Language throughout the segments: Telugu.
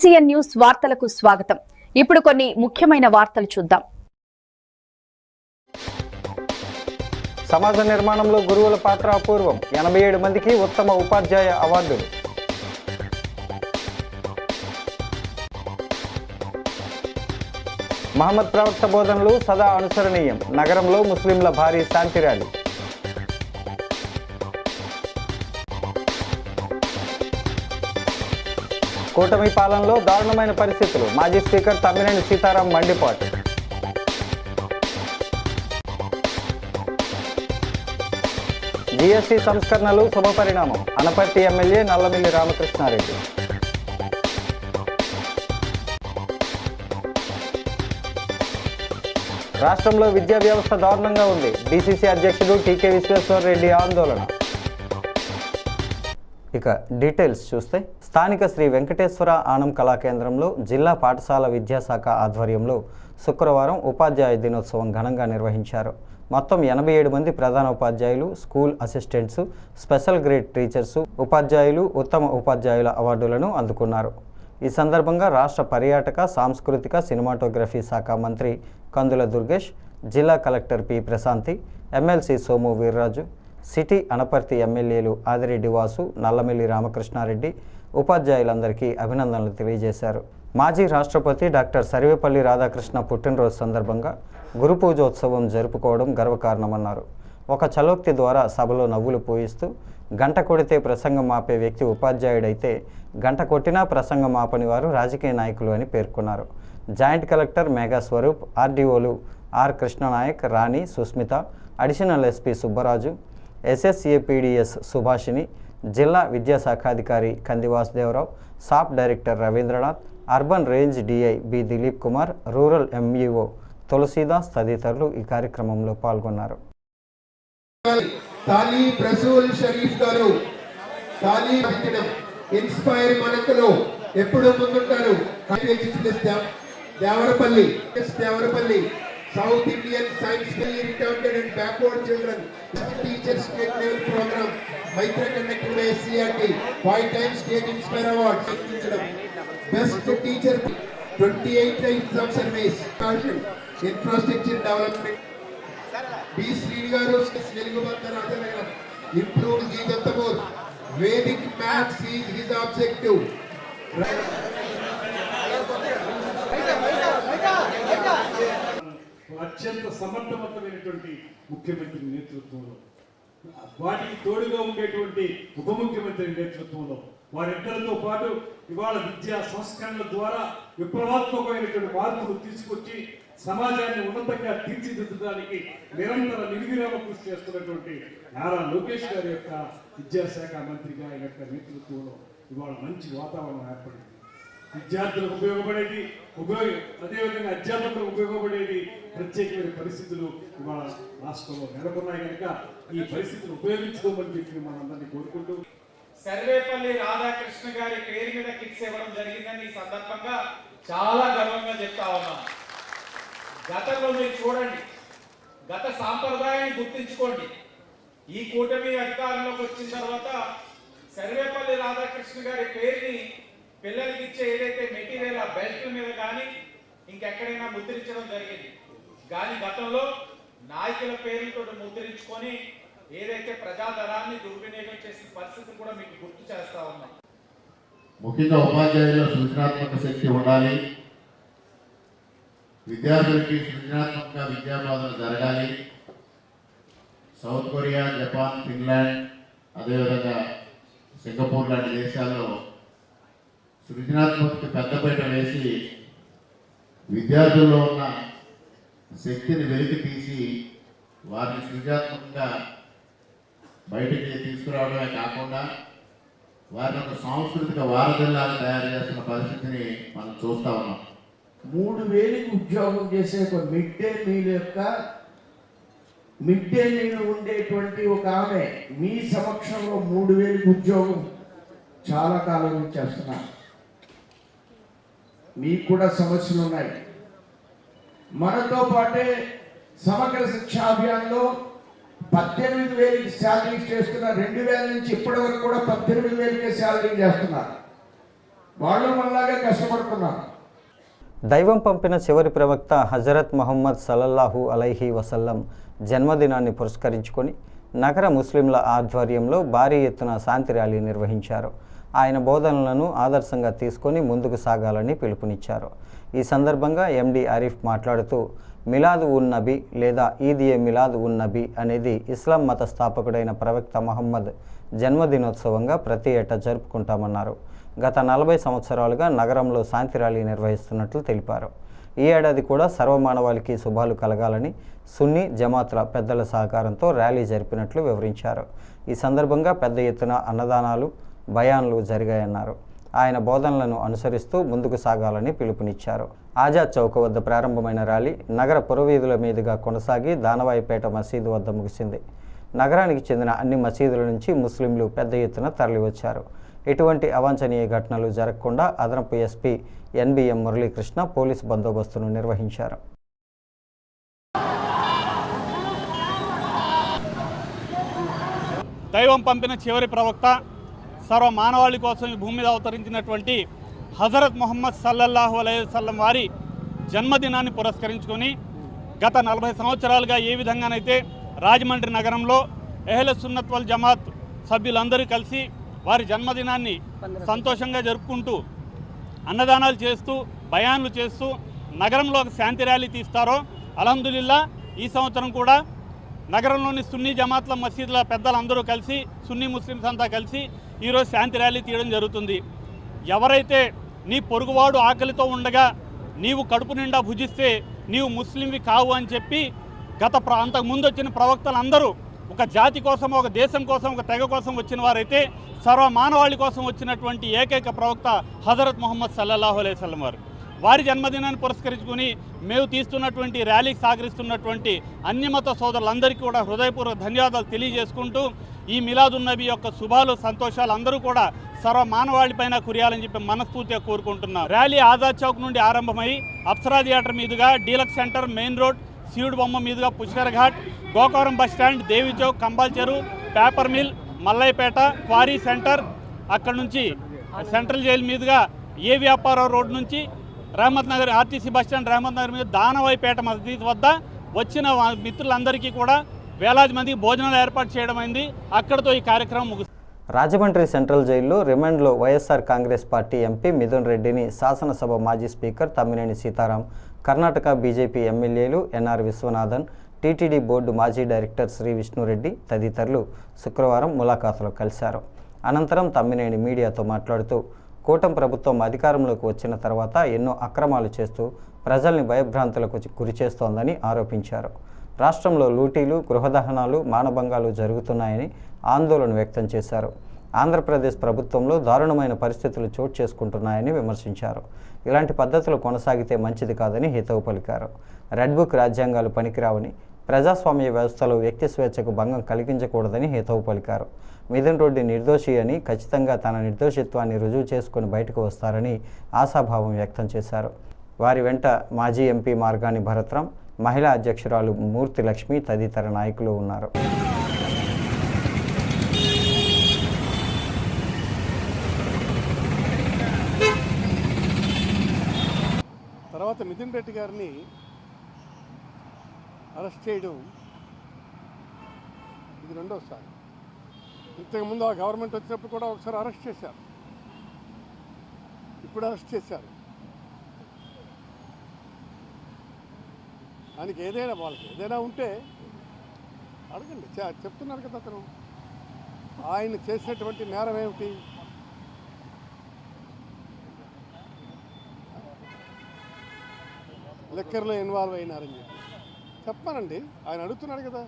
SCN న్యూస్ వార్తలకు స్వాగతం. ఇప్పుడు కొన్ని ముఖ్యమైన వార్తలు చూద్దాం. సమాజ నిర్మాణంలో గురువుల పాత్ర అపూర్వం. 87 మందికి ఉత్తమ ఉపాధ్యాయ అవార్డులు. మహమ్మద్ ప్రవక్త బోధనలు సదా అనుసరణీయం. నగరంలో ముస్లింల భారీ శాంతి ర్యాలీ. కూటమి పాలనలో దారుణమైన పరిస్థితులు. మాజీ స్పీకర్ తమ్మినేని సీతారాం మండిపాటు. GST సంస్కరణలు శుభపరిణామం. అనపర్తి ఎమ్మెల్యే నల్లమిల్లి రామకృష్ణారెడ్డి. రాష్ట్రంలో విద్యా వ్యవస్థ దారుణంగా ఉంది. DCC అధ్యక్షుడు టీకే విశ్వేశ్వరరెడ్డి ఆందోళన. ఇక డీటెయిల్స్ చూస్తే, స్థానిక శ్రీ వెంకటేశ్వర ఆనం కళాకేంద్రంలో జిల్లా పాఠశాల విద్యాశాఖ ఆధ్వర్యంలో శుక్రవారం ఉపాధ్యాయ దినోత్సవం ఘనంగా నిర్వహించారు. మొత్తం 87 మంది ప్రధాన ఉపాధ్యాయులు, school assistants, special grade teachers, ఉపాధ్యాయులు ఉత్తమ ఉపాధ్యాయుల అవార్డులను అందుకున్నారు. ఈ సందర్భంగా రాష్ట్ర పర్యాటక, సాంస్కృతిక, సినిమాటోగ్రఫీ శాఖ మంత్రి కందుల దుర్గేష్, జిల్లా collector P Prashanti, MLC Somu Veerraju, city Anaparthi ఎమ్మెల్యేలు ఆదిరెడ్డి వాసు, నల్లమిల్లి రామకృష్ణారెడ్డి ఉపాధ్యాయులందరికీ అభినందనలు తెలియజేశారు. మాజీ రాష్ట్రపతి డాక్టర్ సర్వేపల్లి రాధాకృష్ణ పుట్టినరోజు సందర్భంగా గురు పూజోత్సవం జరుపుకోవడం గర్వకారణమన్నారు. ఒక చలోక్తి ద్వారా సభలో నవ్వులు పూయిస్తూ, గంట కొడితే ప్రసంగం ఆపే వ్యక్తి ఉపాధ్యాయుడైతే గంట కొట్టినా ప్రసంగం ఆపని వారు రాజకీయ నాయకులు అని పేర్కొన్నారు. జాయింట్ కలెక్టర్ మేఘా స్వరూప్, ఆర్డీఓలు R Krishnanayak, Rani, Susmitha, additional SP Subbaraju, SSAPDS Subhashini, జిల్లా విద్యాశాఖాధికారి Kandi Vasudevarao, SAAP director Ravindranath, urban range DI B Dilip Kumar, rural MEO Tulasidas తదితరులు ఈ కార్యక్రమంలో పాల్గొన్నారు. ఎప్పుడు ముందుంటారు. Devarapalli South Indian Science Valley Retarded and Backward Children Teachers State Level Program Maitra conducted by SCRT 5 times State Inspire Award. Best Teacher 28 types of service. Infrastructure Development B. Srinigaru Improved Gigatabur. Vedic Maths is his objective. అత్యంత సమర్థవంతమైనటువంటి ముఖ్యమంత్రి నేతృత్వంలో, వాటికి తోడుగా ఉండేటువంటి ఉప ముఖ్యమంత్రి నేతృత్వంలో, వారిద్దరితో పాటు ఇవాళ విద్యా సంస్కరణల ద్వారా విప్లవాత్మకమైనటువంటి మార్పులు తీసుకొచ్చి సమాజాన్ని ఉన్నతంగా తీర్చిదిద్దడానికి నిరంతర నిర్విరామ కృషి చేస్తున్నటువంటి నారా లోకేష్ గారి యొక్క విద్యాశాఖ మంత్రిగా ఆయన యొక్క నేతృత్వంలో ఇవాళ మంచి వాతావరణం ఏర్పడింది. విద్యార్థులకు ఉపయోగపడేది, అదేవిధంగా అధ్యాపకులకు ఉపయోగపడేది ప్రత్యేకమైన పరిస్థితులు ఇవాళ రాష్ట్రంలో నెలకొన్నాయి కనుక ఈ పరిస్థితులు ఉపయోగించుకోమని చెప్పి మనందరినీ కోరుకుంటూ, సర్వేపల్లి రాధాకృష్ణ గారి పేరు మీద కిట్స్ ఇవ్వడం జరిగిందని ఈ సందర్భంగా చాలా గర్వంగా చెప్తా ఉన్నాం. గతంలో మీరు చూడండి, గత సాంప్రదాయాన్ని గుర్తించుకోండి. ఈ కూటమి అధికారంలోకి వచ్చిన తర్వాత సర్వేపల్లి రాధాకృష్ణ గారి పేరుని పిల్లలకి ఇచ్చే ఏదైతే మెటీరియల్ ఆ బెల్ట్ మీద కానీ ఇంకెక్కడైనా ముద్రించడం జరిగింది. కానీ గతంలో నాయకుల పేరుతో ముద్రించుకొని ఏదైతే ప్రజాధనాన్ని దుర్వినియోగం చేసిన పరిస్థితి కూడా మీకు గుర్తు చేస్తా ఉన్నాం. ముఖ్యంగా ఉపాధ్యాయుల్లో సృజనాత్మక శక్తి ఉండాలి. విద్యార్థులకి సృజనాత్మక విద్యాబోధన జరగాలి. సౌత్ కొరియా, జపాన్, ఫిన్లాండ్, అదేవిధంగా సింగపూర్ లాంటి దేశాల్లో సృజనాత్మకత పెద్దపీట వేసి విద్యార్థుల్లో ఉన్న శక్తిని వెలికి తీసి వారిని సృజనాత్మకంగా బయటికి తీసుకురావడమే కాకుండా వారిని ఒక సాంస్కృతిక వారధిల్లాగా తయారు చేస్తున్న పరిస్థితిని మనం చూస్తూ ఉన్నాం. 3000కి ఉద్యోగం చేసే ఒక మిడ్ డే మీల్ ఉండేటువంటి ఒక ఆమె మీ సమక్షంలో 3000కి ఉద్యోగం చాలా కాలం నుంచి చేస్తున్నారు. మీకు కూడా సమస్యలు ఉన్నాయి. మనతో పాటే సమగ్ర శిక్షా అభియాన్లో 18,000కి శాలరీ చేస్తున్నారు. 2000 నుంచి ఇప్పటి వరకు కూడా 18,000కే శాలరీ చేస్తున్నారు. వాళ్ళు మనలాగే కష్టపడుతున్నారు. దైవం పంపిన చివరి ప్రవక్త హజరత్ మొహమ్మద్ సల్లల్లాహు అలైహి వసల్లం జన్మదినాన్ని పురస్కరించుకొని నగర ముస్లింల ఆధ్వర్యంలో భారీ ఎత్తున శాంతి ర్యాలీ నిర్వహించారు. ఆయన బోధనలను ఆదర్శంగా తీసుకొని ముందుకు సాగాలని పిలుపునిచ్చారు. ఈ సందర్భంగా ఎండి ఆరిఫ్ మాట్లాడుతూ మిలాద్ ఉన్ నబీ లేదా ఈద్-ఏ మిలాద్ ఉన్ నబీ అనేది ఇస్లాం మత స్థాపకుడైన ప్రవక్త మహమ్మద్ జన్మదినోత్సవంగా ప్రతి ఏటా జరుపుకుంటామన్నారు. గత 40 సంవత్సరాలుగా నగరంలో శాంతి ర్యాలీ నిర్వహిస్తున్నట్లు తెలిపారు. ఈ ఏడాది కూడా సర్వమానవాళికి శుభాలు కలగాలని సున్నీ జమాత్ల పెద్దల సహకారంతో ర్యాలీ జరిపినట్లు వివరించారు. ఈ సందర్భంగా పెద్ద ఎత్తున అన్నదానాలు, బయాన్లు జరిగాయన్నారు. ఆయన బోధనలను అనుసరిస్తూ ముందుకు సాగాలని పిలుపునిచ్చారు. ఆజాద్ చౌక్ వద్ద ప్రారంభమైన ర్యాలీ నగర పురవీధుల మీదుగా కొనసాగి దానవాయిపేట మసీదు వద్ద ముగిసింది. నగరానికి చెందిన అన్ని మసీదుల నుంచి ముస్లింలు పెద్ద ఎత్తున తరలివచ్చారు. ఎటువంటి అవాంఛనీయ ఘటనలు జరగకుండా అదనపు ఎస్పీ ఎన్బిఎం మురళీకృష్ణ పోలీసు బందోబస్తును నిర్వహించారు. దైవం పంపిన చివరి ప్రవక్త, సర్వ మానవాళి కోసం ఈ భూమి మీద అవతరించినటువంటి హజరత్ మొహమ్మద్ సల్లల్లాహు అలైహి వసల్లం వారి జన్మదినాన్ని పురస్కరించుకొని గత 40 సంవత్సరాలుగా ఏ విధంగానైతే రాజమండ్రి నగరంలో అహ్లే సున్నత్ వల్ జమాత్ సభ్యులందరూ కలిసి వారి జన్మదినాన్ని సంతోషంగా జరుపుకుంటూ అన్నదానాలు చేస్తూ బయాన్లు చేస్తూ నగరంలో ఒక శాంతి ర్యాలీ తీస్తారో, అల్హమ్దులిల్లా ఈ సంవత్సరం కూడా నగరంలోని సున్నీ జమాత్ల మసీదుల పెద్దలందరూ కలిసి, సున్నీ ముస్లిమ్స్ అంతా కలిసి ఈరోజు శాంతి ర్యాలీ తీయడం జరుగుతుంది. ఎవరైతే నీ పొరుగువాడు ఆకలితో ఉండగా నీవు కడుపు నిండా భుజిస్తే నీవు ముస్లింవి కావు అని చెప్పి అంతకు ముందు వచ్చిన ప్రవక్తలందరూ ఒక జాతి కోసం, ఒక దేశం కోసం, ఒక తెగ కోసం వచ్చిన వారైతే సర్వ మానవాళి కోసం వచ్చినటువంటి ఏకైక ప్రవక్త హజరత్ మొహమ్మద్ సల్లల్లాహు అలైహి వసల్లం వారి జన్మదినాన్ని పురస్కరించుకొని మేము తీస్తున్నటువంటి ర్యాలీకి సహకరిస్తున్నటువంటి అన్యమత సోదరులందరికీ కూడా హృదయపూర్వక ధన్యవాదాలు తెలియజేసుకుంటూ ఈ మిలాదున్ నబీ యొక్క శుభాలు, సంతోషాలు అందరూ కూడా సర్వ మానవాళిపైన కురియాలని చెప్పి మనస్ఫూర్తిగా కోరుకుంటున్నాం. ర్యాలీ ఆజాద్ చౌక్ నుండి ఆరంభమై అప్సరా థియేటర్ మీదుగా డీలక్స్ సెంటర్, మెయిన్ రోడ్, సీడ్ బొమ్మ మీదుగా Pushkar Ghat, Gokavaram bus stand, Devi Chowk, Kambal Cheruvu, paper mill, Mallayyapeta, quarry centre, అక్కడ నుంచి సెంట్రల్ జైలు మీదుగా ఏ వ్యాపార రోడ్ నుంచి రహమత్ నగర్ ఆర్టీసీ బస్టాండ్, రహమత్ నగర్ మీద దానవాయిపేట మసీద్ వద్ద వచ్చిన మిత్రులందరికీ కూడా వేలాది మందికి భోజనాలు ఏర్పాటు చేయడం అయింది. అక్కడితో ఈ కార్యక్రమం ముగిసింది. రాజమండ్రి సెంట్రల్ జైల్లో రిమాండ్లో వైఎస్ఆర్ కాంగ్రెస్ పార్టీ ఎంపీ మిథున్ రెడ్డిని శాసనసభ మాజీ స్పీకర్ తమ్మినేని సీతారాం, కర్ణాటక బీజేపీ ఎమ్మెల్యేలు ఎన్ఆర్ విశ్వనాథన్, టీటీడీ బోర్డు మాజీ డైరెక్టర్ శ్రీ విష్ణురెడ్డి తదితరులు శుక్రవారం ములాఖాతులో కలిశారు. అనంతరం తమ్మినేని మీడియాతో మాట్లాడుతూ కూటమి ప్రభుత్వం అధికారంలోకి వచ్చిన తర్వాత ఎన్నో అక్రమాలు చేస్తూ ప్రజల్ని భయభ్రాంతులకు గురిచేస్తోందని ఆరోపించారు. రాష్ట్రంలో లూటీలు, గృహదహనాలు, మానభంగాలు జరుగుతున్నాయని ఆందోళన వ్యక్తం చేశారు. ఆంధ్రప్రదేశ్ ప్రభుత్వంలో దారుణమైన పరిస్థితులు చోటు చేసుకుంటున్నాయని విమర్శించారు. ఇలాంటి పద్ధతులు కొనసాగితే మంచిది కాదని హితవు పలికారు. రెడ్ బుక్ రాజ్యాంగాలు పనికిరావని, ప్రజాస్వామ్య వ్యవస్థలో వ్యక్తి స్వేచ్ఛకు భంగం కలిగించకూడదని హితవు పలికారు. మిథున్ రెడ్డి నిర్దోషి అని, ఖచ్చితంగా తన నిర్దోషిత్వాన్ని రుజువు చేసుకుని బయటకు వస్తారని ఆశాభావం వ్యక్తం చేశారు. వారి వెంట మాజీ ఎంపీ మార్గాని భరత్రాం, మహిళా అధ్యక్షురాలు మూర్తి లక్ష్మి తదితర నాయకులు ఉన్నారు. తర్వాత మిథున్ రెడ్డి గారిని అరెస్ట్ చేయడం ఇది రెండోసారి. ఇంతకుముందు ఆ గవర్నమెంట్ వచ్చినప్పుడు కూడా ఒకసారి అరెస్ట్ చేశారు, ఇప్పుడు అరెస్ట్ చేశారు. ఆయనకి ఏదైనా, వాళ్ళకి ఏదైనా ఉంటే అడగండి, చెప్తున్నారు కదా అతను. ఆయన చేసినటువంటి నేరం ఏమిటి? లెక్కర్లో ఇన్వాల్వ్ అయినారని చెప్పానండి. ఆయన అడుగుతున్నాడు కదా,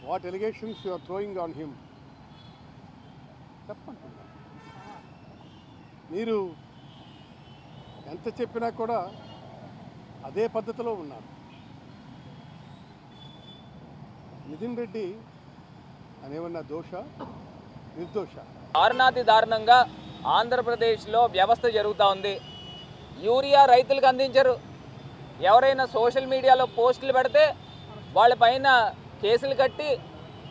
what allegations you are throwing on him చెప్పండి. మీరు ఎంత చెప్పినా కూడా అదే పద్ధతిలో ఉన్నారు. నితిన్ రెడ్డి అనేవన్నా దోష, నిర్దోష? దారుణాతి దారుణంగా ఆంధ్రప్రదేశ్లో వ్యవస్థ జరుగుతూ ఉంది. యూరియా రైతులకు అందించరు. ఎవరైనా సోషల్ మీడియాలో పోస్టులు పెడితే వాళ్ళపైన కేసులు కట్టి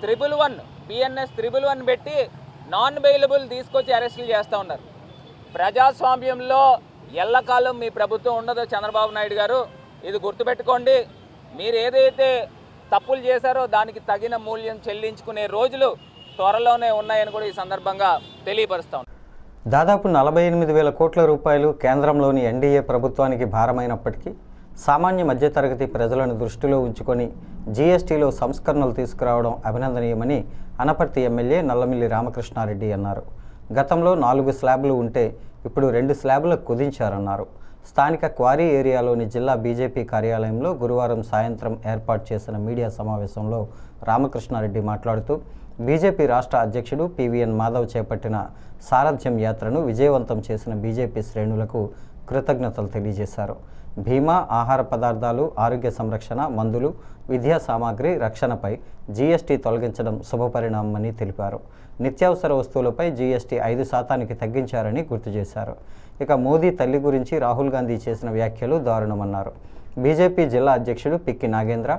111 BNS 111 పెట్టి నాన్ బెయిలబుల్ తీసుకొచ్చి అరెస్టులు చేస్తూ ఉన్నారు. ప్రజాస్వామ్యంలో ఎల్లకాలం మీ ప్రభుత్వం ఉండదో చంద్రబాబు నాయుడు గారు, ఇది గుర్తుపెట్టుకోండి. మీరు ఏదైతే తప్పులు చేశారో దానికి తగిన మూల్యం చెల్లించుకునే రోజులు త్వరలోనే ఉన్నాయని కూడా ఈ సందర్భంగా తెలియపరుస్తాం. దాదాపు 48,000 కోట్ల రూపాయలు కేంద్రంలోని ఎన్డీఏ ప్రభుత్వానికి భారమైనప్పటికీ సామాన్య మధ్యతరగతి ప్రజలను దృష్టిలో ఉంచుకొని జీఎస్టీలో సంస్కరణలు తీసుకురావడం అభినందనీయమని అనపర్తి ఎమ్మెల్యే నల్లమిల్లి రామకృష్ణారెడ్డి అన్నారు. గతంలో 4 స్లాబ్లు ఉంటే ఇప్పుడు 2 స్లాబ్లకు కుదించారన్నారు. స్థానిక క్వారీ ఏరియాలోని జిల్లా బీజేపీ కార్యాలయంలో గురువారం సాయంత్రం ఏర్పాటు చేసిన మీడియా సమావేశంలో రామకృష్ణారెడ్డి మాట్లాడుతూ బీజేపీ రాష్ట్ర అధ్యక్షుడు పివిఎన్ మాధవ్ చేపట్టిన సారథ్యం యాత్రను విజయవంతం చేసిన బీజేపీ శ్రేణులకు కృతజ్ఞతలు తెలియజేశారు. బీమా, ఆహార పదార్థాలు, ఆరోగ్య సంరక్షణ, మందులు, విద్యా సామాగ్రి, రక్షణపై జీఎస్టీ తొలగించడం శుభపరిణామమని తెలిపారు. నిత్యావసర వస్తువులపై జీఎస్టీ 5% తగ్గించారని గుర్తు చేశారు. ఇక మోదీ తల్లి గురించి రాహుల్ గాంధీ చేసిన వ్యాఖ్యలు దారుణమన్నారు. బీజేపీ జిల్లా అధ్యక్షుడు పిక్కి నాగేంద్ర,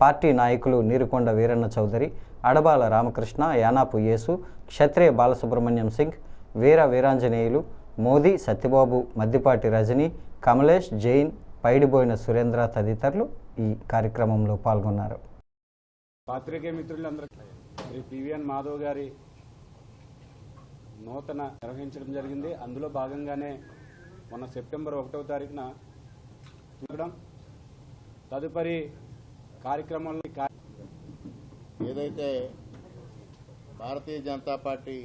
పార్టీ నాయకులు నీరుకొండ వీరన్న చౌదరి, అడబాల రామకృష్ణ, యానాపు యేసు, క్షత్రియ బాలసుబ్రహ్మణ్యం సింగ్, వీర వీరాంజనేయులు, మోదీ, సత్యబాబు, మద్దిపాటి రజని, కమలేష్, జైన్, పైడిబోయిన సురేంద్ర తదితరులు ఈ కార్యక్రమంలో పాల్గొన్నారు. పాత్రికేయ మిత్రులందరికీ శ్రీ పివిఎన్ మాధవ్ గారి నూతన నిర్వహించడం జరిగింది. అందులో భాగంగానే మొన్న సెప్టెంబర్ 1వ తారీఖున చూడడం, తదుపరి కార్యక్రమంలో ఏదైతే భారతీయ జనతా పార్టీ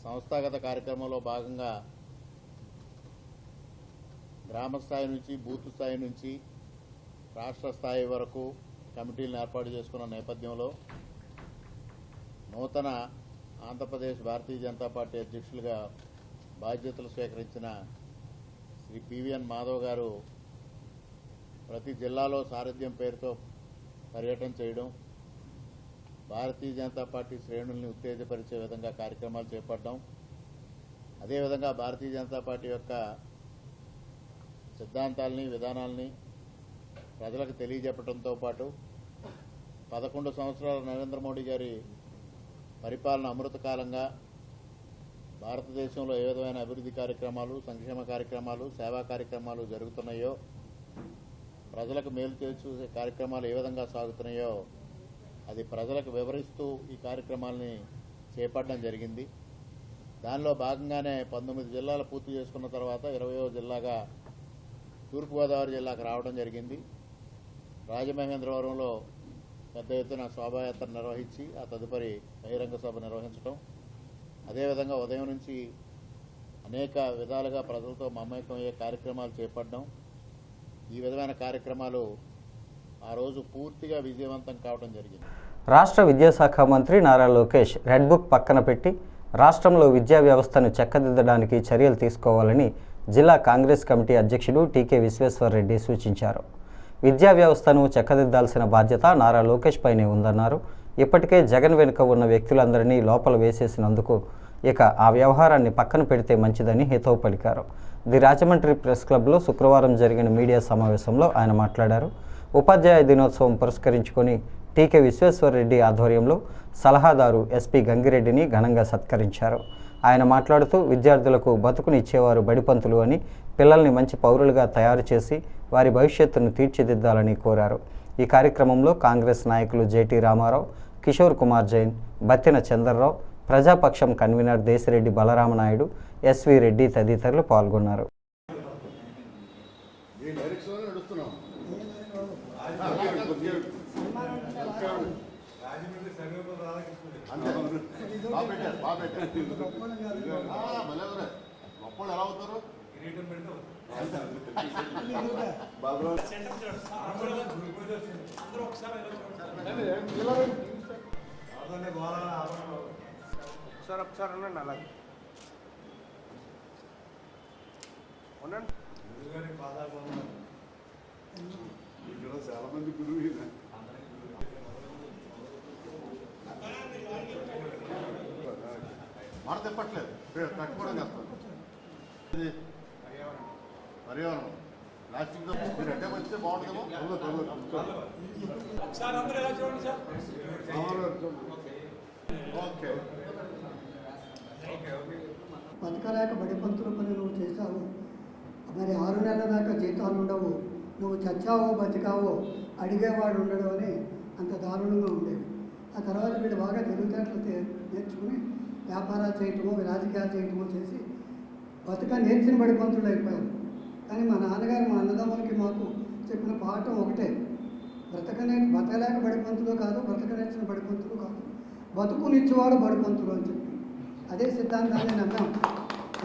సంస్థాగత కార్యక్రమంలో భాగంగా గ్రామ స్థాయి నుంచి బూత్ స్థాయి నుంచి రాష్ట్ర స్థాయి వరకు కమిటీలను ఏర్పాటు చేసుకున్న నేపథ్యంలో నూతన ఆంధ్రప్రదేశ్ భారతీయ జనతా పార్టీ అధ్యక్షులుగా బాధ్యతలు స్వీకరించిన శ్రీ పివిఎన్ మాధవ్ గారు ప్రతి జిల్లాలో సారథ్యం పేరుతో పర్యటన చేయడం, భారతీయ జనతా పార్టీ శ్రేణుల్ని ఉత్తేజపరిచే విధంగా కార్యక్రమాలు చేపట్టడం, అదేవిధంగా భారతీయ జనతా పార్టీ యొక్క సిద్ధాంతాలని, విధానాలని ప్రజలకు తెలియజెప్పడంతో పాటు 11 సంవత్సరాల నరేంద్ర మోడీ గారి పరిపాలన అమృతకాలంగా భారతదేశంలో ఏ విధమైన అభివృద్ధి కార్యక్రమాలు, సంక్షేమ కార్యక్రమాలు, సేవా కార్యక్రమాలు జరుగుతున్నాయో, ప్రజలకు మేలు చేసే కార్యక్రమాలు ఏ విధంగా సాగుతున్నాయో అది ప్రజలకు వివరిస్తూ ఈ కార్యక్రమాలని చేపట్టడం జరిగింది. దానిలో భాగంగానే 19 జిల్లాలు పూర్తి చేసుకున్న తర్వాత 20వ జిల్లాగా తూర్పుగోదావరి జిల్లాకు రావడం జరిగింది. రాజమహేంద్రవరంలో పెద్ద ఎత్తున శోభాయాత్ర నిర్వహించి ఆ తదుపరి బహిరంగ సభ నిర్వహించడం, అదేవిధంగా ఉదయం నుంచి అనేక విధాలుగా ప్రజలతో మమేకమయ్యే కార్యక్రమాలు చేపట్టడం, ఈ విధమైన కార్యక్రమాలు ఆ రోజు పూర్తిగా విజయవంతం కావడం జరిగింది. రాష్ట్ర విద్యాశాఖ మంత్రి నారా లోకేష్ రెడ్ బుక్ పక్కన పెట్టి రాష్ట్రంలో విద్యా వ్యవస్థను చక్కదిద్దడానికి చర్యలు తీసుకోవాలని జిల్లా కాంగ్రెస్ కమిటీ అధ్యక్షుడు టీకే విశ్వేశ్వర్రెడ్డి సూచించారు. విద్యా వ్యవస్థను చక్కదిద్దాల్సిన బాధ్యత నారా లోకేష్ పైనే ఉందన్నారు. ఇప్పటికే జగన్ వెనుక ఉన్న వ్యక్తులందరినీ లోపల వేసేసినందుకు ఇక ఆ వ్యవహారాన్ని పక్కన పెడితే మంచిదని హితవు పలికారు. ది రాజమండ్రి ప్రెస్ క్లబ్లో శుక్రవారం జరిగిన మీడియా సమావేశంలో ఆయన మాట్లాడారు. ఉపాధ్యాయ దినోత్సవం పురస్కరించుకొని టీకే విశ్వేశ్వర్రెడ్డి ఆధ్వర్యంలో సలహాదారు ఎస్పీ గంగిరెడ్డిని ఘనంగా సత్కరించారు. ఆయన మాట్లాడుతూ విద్యార్థులకు బతుకునిచ్చేవారు బడిపంతులు అని, పిల్లల్ని మంచి పౌరులుగా తయారు చేసి వారి భవిష్యత్తును తీర్చిదిద్దాలని కోరారు. ఈ కార్యక్రమంలో కాంగ్రెస్ నాయకులు JT Ramarao, Kishore Kumar Jain, Battina Chandrarao, Prajapaksham convener Desireddy Balaramanaidu, SV Reddy తదితరులు పాల్గొన్నారు. ఒకసారి ఉండండి, అలాగే ఉండండి. ఇక్కడ చాలా మంది గురువు మాట చెప్పట్లేదు, కట్టుకోవడం చేస్తాను. పర్యావరణం ప్లాస్టిక్ మీరు అడ్డం వస్తే బాగుంటుందేమో. ఓకే. బతకలేక బడిపంతుల పని నువ్వు చేశావు, మరి 6 నెలల దాకా జీతాలు ఉండవు, నువ్వు చచ్చావో బతికావో అడిగేవాడు ఉండడు అని అంత దారుణంగా ఉండేవి. ఆ తర్వాత వీడు బాగా తెలివితేటలు నేర్చుకుని వ్యాపారాలు చేయటమో రాజకీయాలు చేయటమో చేసి బతుక నేర్చిన బడిపంతులు అయిపోయారు. కానీ మా నాన్నగారు మా అన్నదమ్ములకి మాకు చెప్పిన పాఠం ఒకటే, బతకలేక బడిపంతులు కాదు, బతక నేర్చిన బడిపంతులు కాదు, బతుకునిచ్చేవాడు బడిపంతులు అని చెప్పి అదే సిద్ధాంతాన్ని నమ్మాం.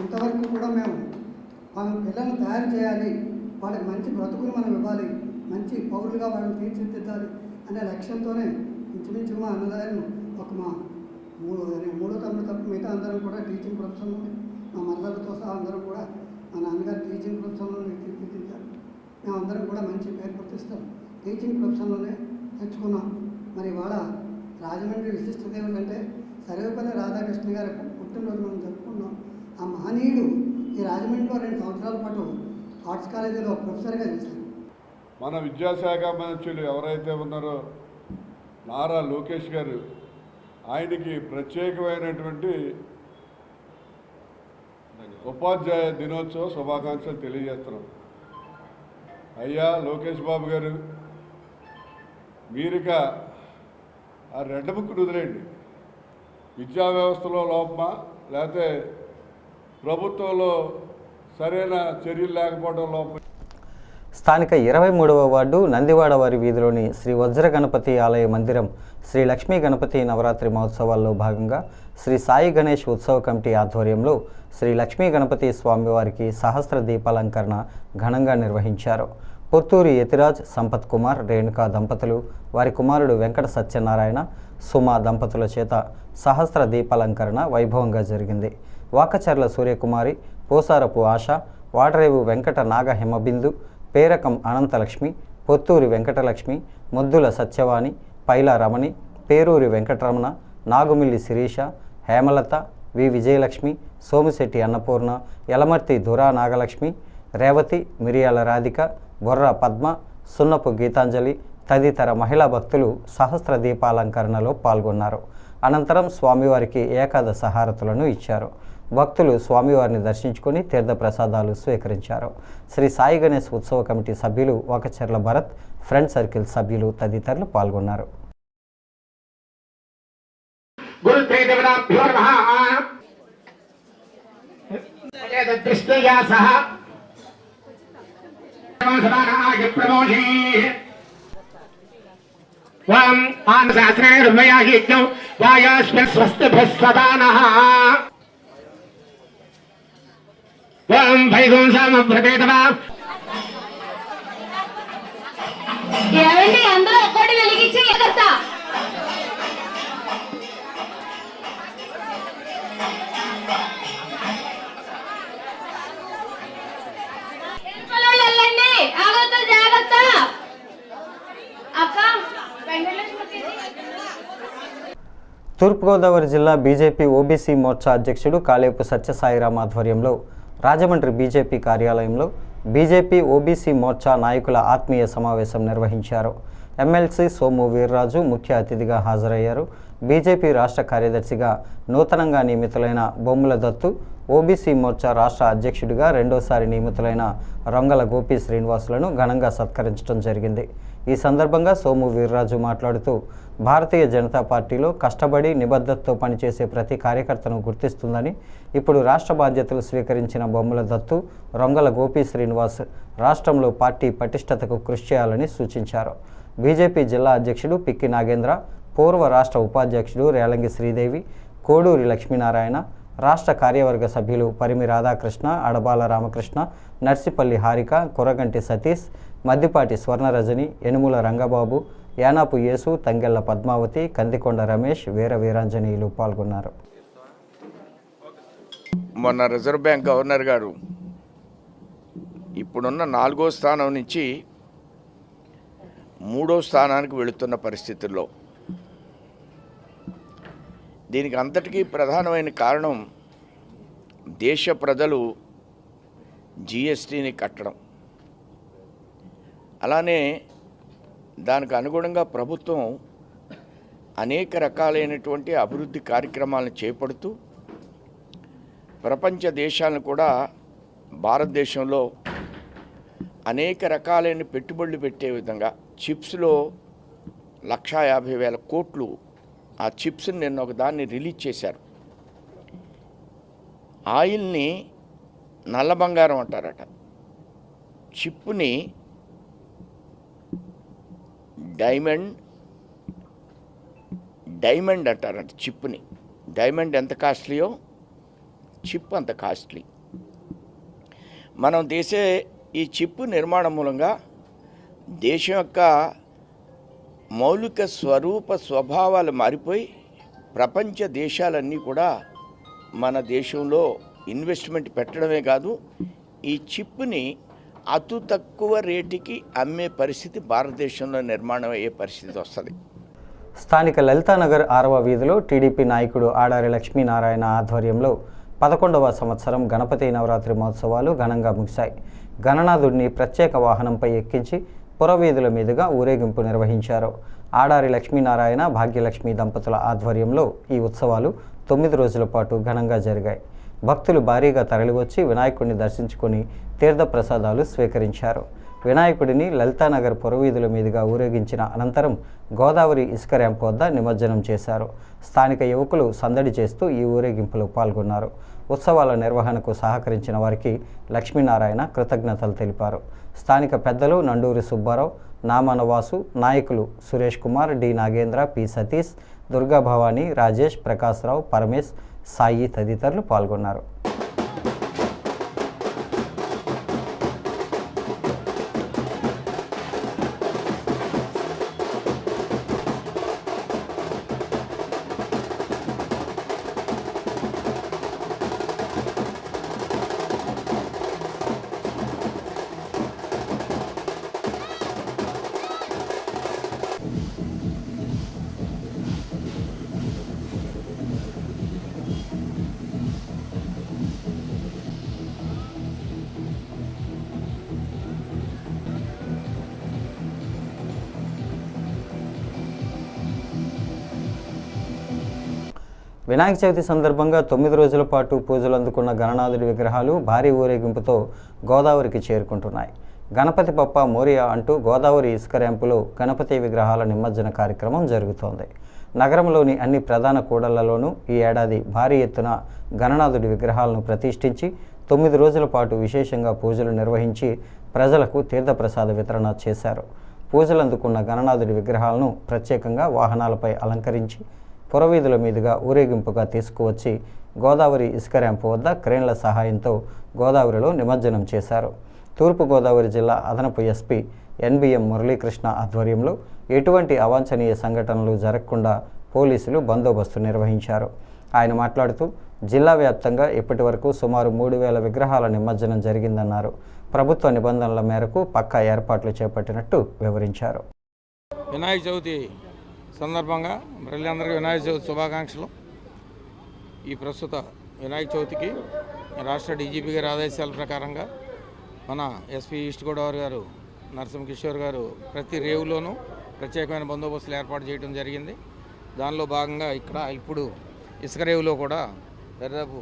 ఇంతవరకు కూడా మేము మన పిల్లలను తయారు చేయాలి, వాళ్ళకి మంచి బ్రతుకులు మనం ఇవ్వాలి, మంచి పౌరులుగా వాళ్ళని తీర్చిదిద్దాలి అనే లక్ష్యంతోనే ఇంచుమించు మా అన్నదారులు మా మూడో తమ్ముడు తప్ప మిగతా అందరం కూడా టీచింగ్ ప్రొఫెషన్లో, మా మరదలతో సహా అందరం కూడా మా నాన్నగారు టీచింగ్ ప్రొఫెషన్లోనే తీర్చిదిద్దారు. మేమందరం కూడా మంచి పేరు ప్రతిష్టం టీచింగ్ ప్రొఫెషన్లోనే తెచ్చుకున్నాం. మరి ఇవాళ రాజమండ్రి విశిష్టదేవులు అంటే సర్వేపల్లి రాధాకృష్ణ గారి పుట్టినరోజు మనం జరుపుకున్నాం. ఆ మహనీయుడు ఈ రాజమండ్రిలో 2 సంవత్సరాల పాటు ఆర్ట్స్ కాలేజీలో ప్రొఫెసర్గా చేశారు. మన విద్యాశాఖ మంత్రులు ఎవరైతే ఉన్నారో నారా లోకేష్ గారు, ఆయనకి ప్రత్యేకమైనటువంటి ఉపాధ్యాయ దినోత్సవ శుభాకాంక్షలు తెలియజేస్తున్నాం. అయ్యా లోకేష్ బాబు గారు, మీరుగా ఆ రెడ్ బుక్ వదిలేయండి. విద్యా వ్యవస్థలో లోపమా లేకపోతే ప్రభుత్వంలో సరైన చర్యలు లేకపోవడం లోపం? స్థానిక 23వ వార్డు నందివాడ వారి వీధిలోని శ్రీ వజ్ర గణపతి ఆలయ మందిరం శ్రీ లక్ష్మీ గణపతి నవరాత్రి మహోత్సవాల్లో భాగంగా శ్రీ సాయి గణేష్ ఉత్సవ కమిటీ ఆధ్వర్యంలో శ్రీ లక్ష్మీ గణపతి స్వామివారికి సహస్ర దీపాలంకరణ ఘనంగా నిర్వహించారు. పొత్తూరి యతిరాజ్, సంపత్ కుమార్, రేణుకా దంపతులు, వారి కుమారుడు వెంకట సత్యనారాయణ, సుమా దంపతుల చేత సహస్ర దీపాలంకరణ వైభవంగా జరిగింది. వాకచర్ల సూర్యకుమారి, పోసారపు ఆశ, వాడరేవు వెంకట నాగ హిమబిందు, పేరకం అనంతలక్ష్మి, పొత్తూరి వెంకటలక్ష్మి, ముద్దుల సత్యవాణి, పైల రమణి, పేరూరి వెంకటరమణ, నాగుమిల్లి శిరీష, హేమలత, వి విజయలక్ష్మి, సోమిశెట్టి అన్నపూర్ణ, యలమర్తి దురా నాగలక్ష్మి, రేవతి, మిరియాల రాధిక, బొర్ర పద్మ, సున్నపు గీతాంజలి తదితర మహిళా భక్తులు సహస్ర దీపాలంకరణలో పాల్గొన్నారు. అనంతరం స్వామివారికి ఏకాదశ హారతులను ఇచ్చారు. భక్తులు స్వామివారిని దర్శించుకొని తీర్థప్రసాదాలు స్వీకరించారు. శ్రీ సాయి గణేష్ ఉత్సవ కమిటీ సభ్యులు వాకచర్ల భరత్, ఫ్రెండ్ సర్కిల్ సభ్యులు తదితరులు పాల్గొన్నారు. ఏమండి అందరూ ఒక్కటి వెలిగించి ఎగస్తా వెళ్ళండి, ఆగొద్దు జాగ్రత్త. అక్క తూర్పుగోదావరి జిల్లా బీజేపీ ఓబీసీ మోర్చా అధ్యక్షుడు కాళేపు సత్యసాయిరాం ఆధ్వర్యంలో రాజమండ్రి బీజేపీ కార్యాలయంలో బీజేపీ ఓబీసీ మోర్చా నాయకుల ఆత్మీయ సమావేశం నిర్వహించారు. ఎమ్మెల్సీ సోము వీర్రాజు ముఖ్య అతిథిగా హాజరయ్యారు. బీజేపీ రాష్ట్ర కార్యదర్శిగా నూతనంగా నియమితులైన బొమ్ముల దత్తు, ఓబీసీ మోర్చా రాష్ట్ర అధ్యక్షుడిగా రెండోసారి నియమితులైన రొంగల గోపి శ్రీనివాసులను ఘనంగా సత్కరించడం జరిగింది. ఈ సందర్భంగా సోము వీర్రాజు మాట్లాడుతూ భారతీయ జనతా పార్టీలో కష్టపడి నిబద్ధతతో పనిచేసే ప్రతి కార్యకర్తను గుర్తిస్తుందని, ఇప్పుడు రాష్ట్ర బాధ్యతలు స్వీకరించిన బొమ్ముల దత్తు, రొంగల గోపి శ్రీనివాస్ రాష్ట్రంలో పార్టీ పటిష్టతకు కృషి చేయాలని సూచించారు. బీజేపీ జిల్లా అధ్యక్షుడు పిక్కి నాగేంద్ర, పూర్వ రాష్ట్ర ఉపాధ్యక్షుడు రేలంగి శ్రీదేవి, కోడూరి లక్ష్మీనారాయణ, రాష్ట్ర కార్యవర్గ సభ్యులు పరిమి రాధాకృష్ణ, అడబాల రామకృష్ణ, నర్సిపల్లి హారిక, కొరగంటి సతీష్, మద్దిపాటి స్వర్ణరజని, యనుముల రంగబాబు, యానాపు యేసు, తంగెళ్ల పద్మావతి, కందికొండ రమేష్, వీర వీరాంజనేయులు పాల్గొన్నారు. మొన్న రిజర్వ్ బ్యాంక్ గవర్నర్ గారు ఇప్పుడున్న 4వ స్థానం నుంచి 3వ స్థానానికి వెళుతున్న పరిస్థితుల్లో దీనికి అంతటికీ ప్రధానమైన కారణం దేశ ప్రజలు జిఎస్టీని కట్టడం, అలానే దానికి అనుగుణంగా ప్రభుత్వం అనేక రకాలైనటువంటి అభివృద్ధి కార్యక్రమాలను చేపడుతూ ప్రపంచ దేశాలను కూడా భారతదేశంలో అనేక రకాలైన పెట్టుబడులు పెట్టే విధంగా చిప్స్లో 1,50,000 కోట్లు ఆ చిప్స్ని నిన్న ఒక దాన్ని రిలీజ్ చేశారు. ఆయిల్ని నల్ల బంగారం అంటారట, చిప్పుని డైమండ్ అంటారంట. చిప్పుని డైమండ్ ఎంత కాస్ట్లీయో చిప్ అంత కాస్ట్లీ. మనం ఈ చిప్పు నిర్మాణం మూలంగా దేశం యొక్క మౌలిక స్వభావాలు మారిపోయి ప్రపంచ దేశాలన్నీ కూడా మన దేశంలో ఇన్వెస్ట్మెంట్ పెట్టడమే కాదు, ఈ చిప్ని అతి తక్కువ రేటుకి అమ్మే పరిస్థితి భారతదేశంలో నిర్మాణం అయ్యే పరిస్థితి వస్తుంది. స్థానిక లలితానగర్ 6వ వీధిలో టీడీపీ నాయకుడు ఆడారి లక్ష్మీనారాయణ ఆధ్వర్యంలో 11వ సంవత్సరం గణపతి నవరాత్రి మహోత్సవాలు ఘనంగా ముగిశాయి. గణనాథుడిని ప్రత్యేక వాహనంపై ఎక్కించి పురవీధుల మీదుగా ఊరేగింపు నిర్వహించారు. ఆడారి లక్ష్మీనారాయణ భాగ్యలక్ష్మి దంపతుల ఆధ్వర్యంలో ఈ ఉత్సవాలు 9 రోజుల పాటు ఘనంగా జరిగాయి. భక్తులు భారీగా తరలివచ్చి వినాయకుడిని దర్శించుకొని తీర్థప్రసాదాలు స్వీకరించారు. వినాయకుడిని లలితానగర్ పురవీధుల మీదుగా ఊరేగించిన అనంతరం గోదావరి ఇసుక ర్యాంప్ వద్ద నిమజ్జనం చేశారు. స్థానిక యువకులు సందడి చేస్తూ ఈ ఊరేగింపులో పాల్గొన్నారు. ఉత్సవాల నిర్వహణకు సహకరించిన వారికి లక్ష్మీనారాయణ కృతజ్ఞతలు తెలిపారు. స్థానిక పెద్దలు నండూరి సుబ్బారావు, నామనవాసు, నాయకులు సురేష్ కుమార్, డి నాగేంద్ర, పి సతీష్, దుర్గా భవానీ, రాజేష్, ప్రకాశ్రావు, పరమేశ్, సాయి తదితరులు పాల్గొన్నారు. వినాయక చవితి సందర్భంగా 9 రోజుల పాటు పూజలు అందుకున్న గణనాథుడి విగ్రహాలు భారీ ఊరేగింపుతో గోదావరికి చేరుకుంటున్నాయి. గణపతి బప్ప మోరియా అంటూ గోదావరి ఇసుక ర్యాంపులో గణపతి విగ్రహాల నిమజ్జన కార్యక్రమం జరుగుతోంది. నగరంలోని అన్ని ప్రధాన కూడళ్లలోనూ ఈ ఏడాది భారీ ఎత్తున గణనాథుడి విగ్రహాలను ప్రతిష్ఠించి 9 రోజుల పాటు విశేషంగా పూజలు నిర్వహించి ప్రజలకు తీర్థప్రసాద వితరణ చేశారు. పూజలు అందుకున్న గణనాథుడి విగ్రహాలను ప్రత్యేకంగా వాహనాలపై అలంకరించి పురవీధుల మీదుగా ఊరేగింపుగా తీసుకువచ్చి గోదావరి ఇసుక ర్యాంపు వద్ద క్రేన్ల సహాయంతో గోదావరిలో నిమజ్జనం చేశారు. తూర్పుగోదావరి జిల్లా అదనపు ఎస్పీ ఎన్బిఎం మురళీకృష్ణ ఆధ్వర్యంలో ఎటువంటి అవాంఛనీయ సంఘటనలు జరగకుండా పోలీసులు బందోబస్తు నిర్వహించారు. ఆయన మాట్లాడుతూ జిల్లా వ్యాప్తంగా ఇప్పటి వరకు సుమారు 3,000 విగ్రహాల నిమజ్జనం జరిగిందన్నారు. ప్రభుత్వ నిబంధనల మేరకు పక్కా ఏర్పాట్లు చేపట్టినట్టు వివరించారు. వినాయక చవితి సందర్భంగా ప్రజలందరికీ వినాయక చవితి శుభాకాంక్షలు. ఈ ప్రస్తుత వినాయక చవితికి రాష్ట్ర డీజీపీ గారి ఆదేశాల ప్రకారంగా మన ఎస్పీ ఈస్ట్ గోదావరి గారు నరసింహకిషోర్ గారు ప్రతి రేవులోనూ ప్రత్యేకమైన బందోబస్తులు ఏర్పాటు చేయడం జరిగింది. దానిలో భాగంగా ఇప్పుడు ఇసుక రేవులో కూడా దాదాపు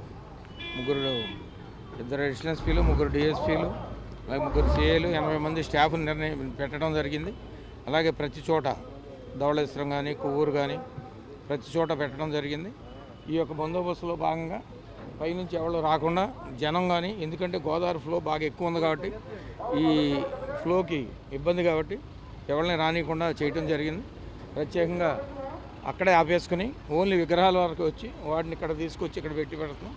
2 అడిషనల్ ఎస్పీలు, 3 డిఎస్పీలు, 3 సిఏలు, 80 మంది స్టాఫ్ని పెట్టడం జరిగింది. అలాగే ప్రతి చోట ధవళేశ్వరం కానీ కొవ్వూరు కానీ ప్రతి చోట పెట్టడం జరిగింది. ఈ యొక్క బందోబస్తులో భాగంగా పైనుంచి ఎవరు రాకుండా జనం కానీ, ఎందుకంటే గోదావరి ఫ్లో బాగా ఎక్కువ ఉంది కాబట్టి ఈ ఫ్లోకి ఇబ్బంది కాబట్టి ఎవరిని రానియకుండా చేయటం జరిగింది. ప్రత్యేకంగా అక్కడే ఆపేసుకుని ఓన్లీ విగ్రహాల వరకు వచ్చి వాటిని ఇక్కడ తీసుకొచ్చి ఇక్కడ పెట్టి పెడుతున్నాం.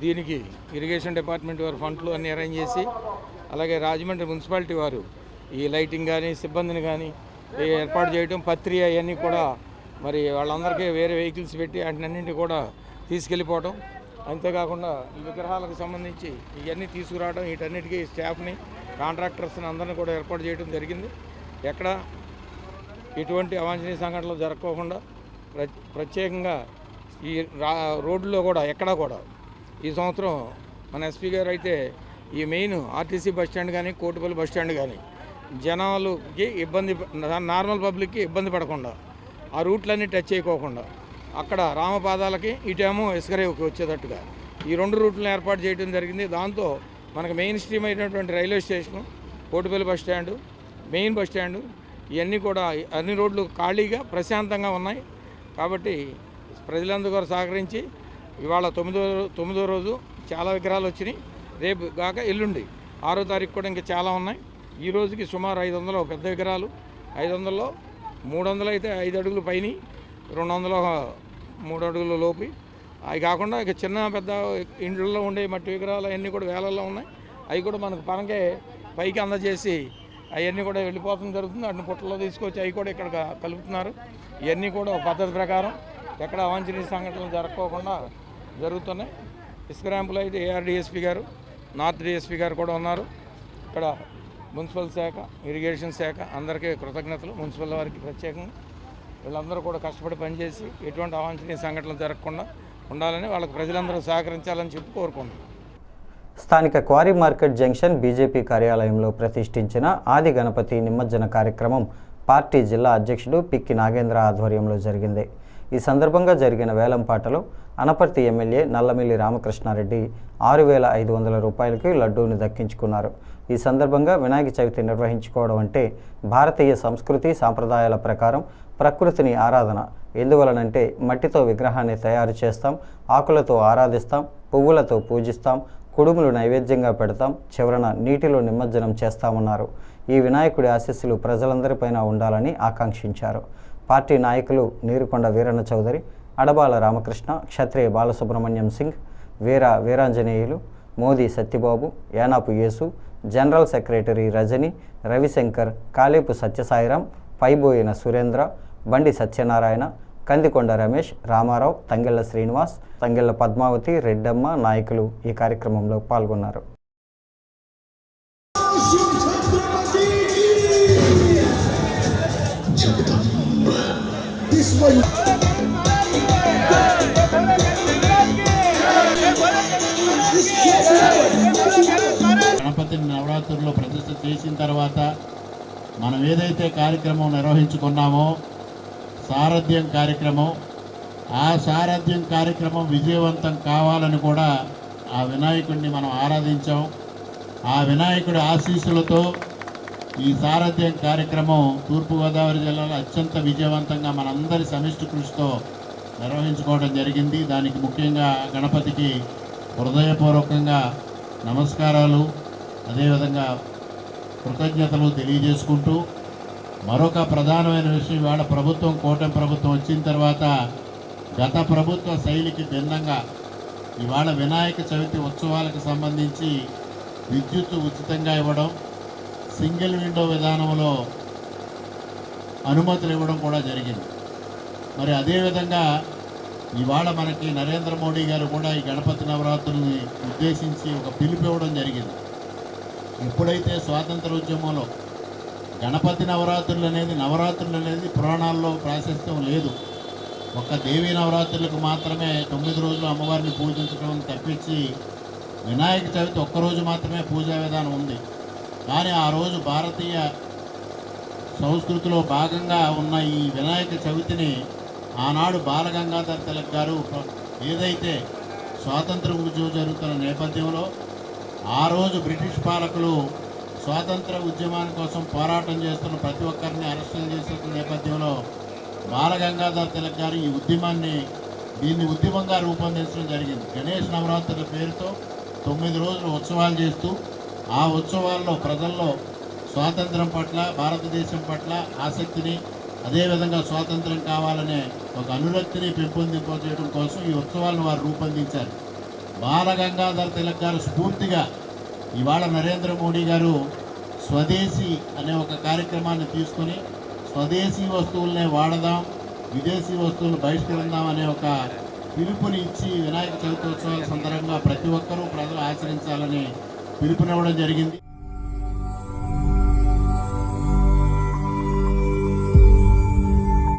దీనికి ఇరిగేషన్ డిపార్ట్మెంట్ వారు ఫండ్లు అన్నీ అరేంజ్ చేసి, అలాగే రాజమండ్రి మున్సిపాలిటీ వారు ఈ లైటింగ్ కానీ సిబ్బందిని కానీ ఏర్పాటు చేయడం, పత్రి అవన్నీ కూడా మరి వాళ్ళందరికీ వేరే వెహికల్స్ పెట్టి వాటినన్నింటినీ కూడా తీసుకెళ్ళిపోవడం. అంతేకాకుండా ఈ విగ్రహాలకు సంబంధించి ఇవన్నీ తీసుకురావడం, వీటన్నిటికీ స్టాఫ్ని, కాంట్రాక్టర్స్ని అందరినీ కూడా ఏర్పాటు చేయడం జరిగింది. ఎక్కడ ఎటువంటి అవాంఛనీయ సంఘటనలు జరగకోకుండా ప్రత్యేకంగా ఈ రోడ్లో కూడా ఎక్కడా కూడా ఈ సంవత్సరం మన ఎస్పీ గారు అయితే ఈ మెయిన్ ఆర్టీసీ బస్టాండ్ కానీ కోటిపల్లి బస్టాండ్ కానీ జనాలకి ఇబ్బంది, నార్మల్ పబ్లిక్కి ఇబ్బంది పడకుండా ఆ రూట్లన్నీ టచ్ చేయకోకుండా అక్కడ రామపాదాలకి ఇటేమో ఇసుక రేవుకి వచ్చేటట్టుగా ఈ 2 రూట్లను ఏర్పాటు చేయడం జరిగింది. దాంతో మనకు మెయిన్ స్ట్రీమ్ అయినటువంటి railway station, Kotipalli bus stand, main bus stand ఇవన్నీ కూడా అన్ని రోడ్లు ఖాళీగా ప్రశాంతంగా ఉన్నాయి. కాబట్టి ప్రజలందరూ కూడా సహకరించి ఇవాళ 9వ రోజు చాలా విగ్రహాలు వచ్చినాయి. రేపు కాక ఎల్లుండి 6వ తారీఖు కూడా ఇంకా చాలా ఉన్నాయి. ఈ రోజుకి సుమారు 500 పెద్ద విగ్రహాలు, 500లో 300 అయితే 5 అడుగులు పైన, 200 3 అడుగుల లోపు. అవి కాకుండా ఇక చిన్న పెద్ద ఇండ్లలో ఉండే మట్టి విగ్రహాలు అవన్నీ కూడా వేలల్లో ఉన్నాయి. అవి కూడా మనకు పనకే పైకి అందజేసి అవన్నీ కూడా వెళ్ళిపోవడం జరుగుతుంది. అన్ని పుట్టలో తీసుకొచ్చి అవి కూడా ఇక్కడ కలుపుతున్నారు. ఇవన్నీ కూడా ఒక పద్ధతి ప్రకారం ఎక్కడ అవాంఛనీయ సంఘటనలు జరగకోకుండా జరుగుతున్నాయి. ఇసుక ర్యాంపులో అయితే ARDSP గారు, నార్త్ DSP గారు కూడా ఉన్నారు. ఇక్కడ మున్సిపల్ శాఖ, ఇరిగేషన్ శాఖ అందరికీ కృతజ్ఞతలు. మున్సిపల్ వారికి ప్రత్యేకంగా వీళ్ళందరూ కూడా కష్టపడి పనిచేసి ఎటువంటి అవాంఛనీయ సంఘటనలు జరగకుండా ఉండాలని వాళ్ళకి ప్రజలందరూ సహకరించాలని చెప్పి కోరుకుంటున్నాం. స్థానిక క్వారీ మార్కెట్ జంక్షన్ బీజేపీ కార్యాలయంలో ప్రతిష్ఠించిన ఆది గణపతి నిమజ్జన కార్యక్రమం పార్టీ జిల్లా అధ్యక్షుడు పిక్కి నాగేంద్ర ఆధ్వర్యంలో జరిగింది. ఈ సందర్భంగా జరిగిన వేలంపాటలో అనపర్తి ఎమ్మెల్యే నల్లమిల్లి రామకృష్ణారెడ్డి 6,500 రూపాయలకి లడ్డూని దక్కించుకున్నారు. ఈ సందర్భంగా వినాయక చవితి నిర్వహించుకోవడం అంటే భారతీయ సంస్కృతి సాంప్రదాయాల ప్రకారం ప్రకృతిని ఆరాధన. ఎందువలనంటే మట్టితో విగ్రహాన్ని తయారు చేస్తాం, ఆకులతో ఆరాధిస్తాం, పువ్వులతో పూజిస్తాం, కుడుములు నైవేద్యంగా పెడతాం, చివరన నీటిలో నిమజ్జనం చేస్తామన్నారు. ఈ వినాయకుడి ఆశీస్సులు ప్రజలందరిపైన ఉండాలని ఆకాంక్షించారు. పార్టీ నాయకులు నీరుకొండ వీరన్న చౌదరి, అడబాల రామకృష్ణ, క్షత్రియ బాలసుబ్రహ్మణ్యం సింగ్, వీరాంజనేయులు, మోదీ సత్యబాబు, యానాపు యేసు, జనరల్ సెక్రటరీ రజని, రవిశంకర్, కాలేపు సత్యసాయిరాం, పైబోయిన సురేంద్ర, బండి సత్యనారాయణ, కందికొండ రమేష్, రామారావు, తంగెళ్ల శ్రీనివాస్, తంగెళ్ల పద్మావతి, రెడ్డమ్మ నాయకులు ఈ కార్యక్రమంలో పాల్గొన్నారు. గణపతిని నవరాత్రుల్లో ప్రతిష్ఠ చేసిన తర్వాత మనం ఏదైతే కార్యక్రమం నిర్వహించుకున్నామో సారథ్యం కార్యక్రమం, ఆ సారథ్యం కార్యక్రమం విజయవంతం కావాలని కూడా ఆ వినాయకుడిని మనం ఆరాధించాం. ఆ వినాయకుడి ఆశీస్సులతో ఈ సారథ్యం కార్యక్రమం తూర్పుగోదావరి జిల్లాలో అత్యంత విజయవంతంగా మనందరి సమిష్టి కృషితో నిర్వహించుకోవడం జరిగింది. దానికి ముఖ్యంగా గణపతికి హృదయపూర్వకంగా నమస్కారాలు, అదేవిధంగా కృతజ్ఞతలు తెలియజేసుకుంటూ మరొక ప్రధానమైన విషయం, ఇవాళ ప్రభుత్వం కూటమి ప్రభుత్వం వచ్చిన తర్వాత గత ప్రభుత్వ శైలికి భిన్నంగా ఇవాళ వినాయక చవితి ఉత్సవాలకు సంబంధించి విద్యుత్ ఉచితంగా ఇవ్వడం, సింగిల్ విండో విధానంలో అనుమతులు ఇవ్వడం కూడా జరిగింది. మరి అదేవిధంగా ఇవాళ మనకి నరేంద్ర మోడీ గారు కూడా ఈ గణపతి నవరాత్రుల్ని ఉద్దేశించి ఒక పిలుపు ఇవ్వడం జరిగింది. ఎప్పుడైతే స్వాతంత్ర ఉద్యమంలో గణపతి నవరాత్రులు అనేది పురాణాల్లో ప్రాశస్త్యం లేదు. ఒక్క దేవీ నవరాత్రులకు మాత్రమే 9 రోజులు అమ్మవారిని పూజించడం తప్పించి వినాయక చవితి ఒక్కరోజు మాత్రమే పూజా విధానం ఉంది. కానీ ఆ రోజు భారతీయ సంస్కృతిలో భాగంగా ఉన్న ఈ వినాయక చవితిని ఆనాడు బాలగంగాధర్ తిలక్ గారు ఏదైతే స్వాతంత్ర ఉద్యమం జరుగుతున్న నేపథ్యంలో ఆ రోజు బ్రిటిష్ పాలకులు స్వాతంత్ర ఉద్యమాని కోసం పోరాటం చేస్తున్న ప్రతి ఒక్కరిని అరెస్టులు చేస్తున్న నేపథ్యంలో బాలగంగాధర్ తిలక్ గారు ఈ దీన్ని ఉద్యమంగా రూపొందించడం జరిగింది. గణేష్ నవరాత్రుల పేరుతో 9 రోజులు ఉత్సవాలు చేస్తూ ఆ ఉత్సవాల్లో ప్రజల్లో స్వాతంత్రం పట్ల, భారతదేశం పట్ల ఆసక్తిని, అదేవిధంగా స్వాతంత్రం కావాలనే ఒక అనురక్తిని పెంపొందింపజేయడం కోసం ఈ ఉత్సవాలను వారు రూపొందించారు. బాలగంగాధర్ తిలక్ గారు స్ఫూర్తిగా ఇవాళ నరేంద్ర మోడీ గారు స్వదేశీ అనే ఒక కార్యక్రమాన్ని తీసుకొని స్వదేశీ వస్తువులనే వాడదాం, విదేశీ వస్తువులు బహిష్కరిద్దాం అనే ఒక పిలుపుని ఇచ్చి వినాయక చవితి ఉత్సవాల సందర్భంగా ప్రతి ఒక్కరూ ప్రజలు ఆచరించాలని పిలుపునివ్వడం జరిగింది.